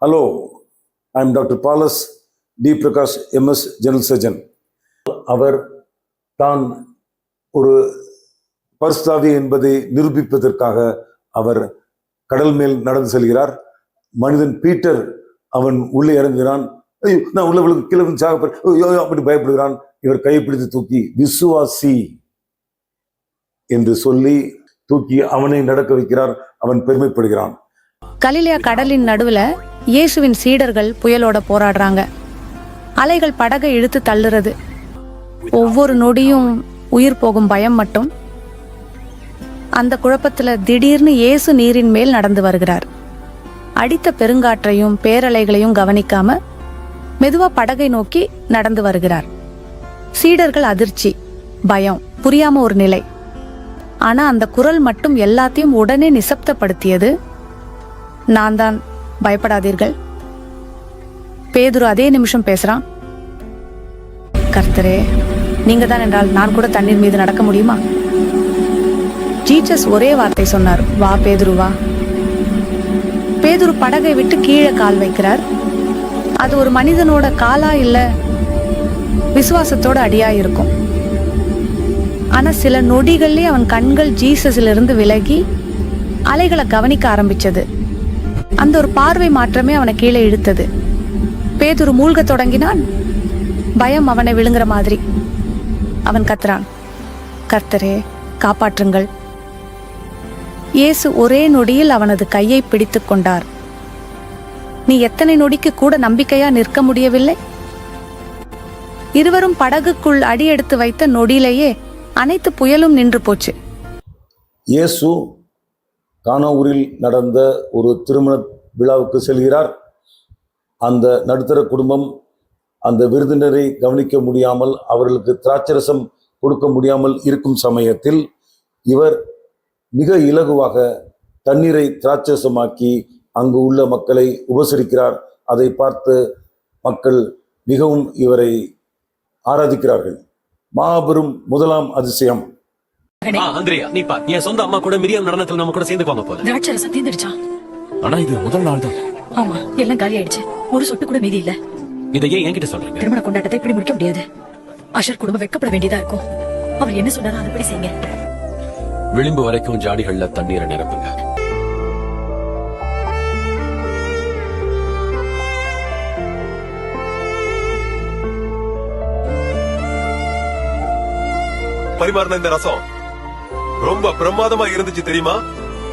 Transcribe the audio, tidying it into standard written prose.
Hello, I am Dr. Paulus D. Prakash, MS, General Surgeon. அவர் தான் ஒரு பரிசுத்தாவி என்பதை நிரூபிப்பதற்காக அவர் கடல் மேல் நடந்து செல்கிறார். மனிதன் பீட்டர் அவன் உள்ளே இறங்குகிறான். ஐயோ, நான் உள்ள கீழே சாக அப்படி பயப்படுகிறான். இவர் கைப்பிடித்து தூக்கி விசுவாசி என்று சொல்லி தூக்கி அவனை நடக்க வைக்கிறார். அவன் பெருமைப்படுகிறான். கலிலேயா கடலின் நடுவுல இயேசுவின் சீடர்கள் புயலோட போராடுறாங்க. அலைகள் படகை இழுத்து தள்ளுறது. ஒவ்வொரு நொடியும் உயிர் போகும் பயம் மட்டும். அந்த குழப்பத்துல திடீர்னு இயேசு நீரின் மேல் நடந்து வருகிறார். அடித்த பெருங்காற்றையும் பேரலைகளையும் கவனிக்காம மெதுவா படகை நோக்கி நடந்து வருகிறார். சீடர்கள் அதிர்ச்சி, பயம், புரியாம ஒரு நிலை. ஆனா அந்த குரல் மட்டும் எல்லாத்தையும் உடனே நிசப்தப்படுத்தியது. நான் தான், பயப்படாதீர்கள். பேதுரு அதே நிமிஷம் பேசுறான். கர்த்தரே, நீங்க தான் என்றால் நான் கூட தண்ணீர் மீது நடக்க முடியுமா? ஜீசஸ் ஒரே வார்த்தை சொன்னார், வா பேதுரு வா. பேதுரு படகை விட்டு கீழே கால் வைக்கிறார். அது ஒரு மனிதனோட காலா இல்ல விசுவாசத்தோட அடியா இருக்கும். ஆனா சில நொடிகள்லயே அவன் கண்கள் ஜீசஸ்ல இருந்து விலகி அலைகளை கவனிக்க ஆரம்பிச்சது. அந்த ஒரு பார்வை மாற்றமே அவனை கீழே இழுத்தது. பேதுரு மூழ்க தொடங்கினான். பயம் அவனை விழுங்குற மாதிரி. அவன் கத்துறான், கர்த்தரே காப்பாற்றுங்கள். இயேசு ஒரே நொடியில் அவனது கையை பிடித்துக் கொண்டார். நீ எத்தனை நொடிக்கு கூட நம்பிக்கையா நிற்க முடியவில்லை? இருவரும் படகுக்குள் அடி எடுத்து வைத்த நொடியிலேயே அனைத்து புயலும் நின்று போச்சு. இயேசு கானா ஊரில் நடந்த ஒரு திருமண விழாவுக்கு செல்கிறார். அந்த நடுத்தர குடும்பம் அந்த விருந்தினரை கவனிக்க முடியாமல், அவர்களுக்கு திராட்சரசம் கொடுக்க முடியாமல் இருக்கும் சமயத்தில் இவர் மிக இலகுவாக தண்ணீரை திராட்சரசமாக்கி அங்கு உள்ள மக்களை உபசரிக்கிறார். அதை பார்த்து மக்கள் மிகவும் இவரை ஆராதிக்கிறார்கள். மாபெரும் முதலாம் அதிசயம். அந்திரியா, நீ பா, என் சொந்த அம்மா கூட மிரியம் நடனத்துல நம்ம கூட சேர்ந்து போங்க போல. திராட்சரசம் தீந்துடுச்சா? ஆனா இது முதல் நாள் தான். ஆமா, எல்லாம் காலி ஆயிடுச்சு. ஒரு சொட்டு கூட மீதி இல்ல. இதையே என்கிட்ட சொல்றீங்க? திருமண கொண்டாட்டத்தை இப்படி முடிக்க முடியாது. அஷர் குடும்பம் வெட்கப்பட வேண்டியதா இருக்கும். அவர் என்ன சொன்னாரோ அதுபடி செய்யுங்க. விளிம்பு வரைக்கும் ஜாடிகள்ல தண்ணீரை நிரப்புங்க. பரிமாறின இந்த ரசம் ரொம்ப பிரமாதமா இருந்துச்சு தெரியுமா?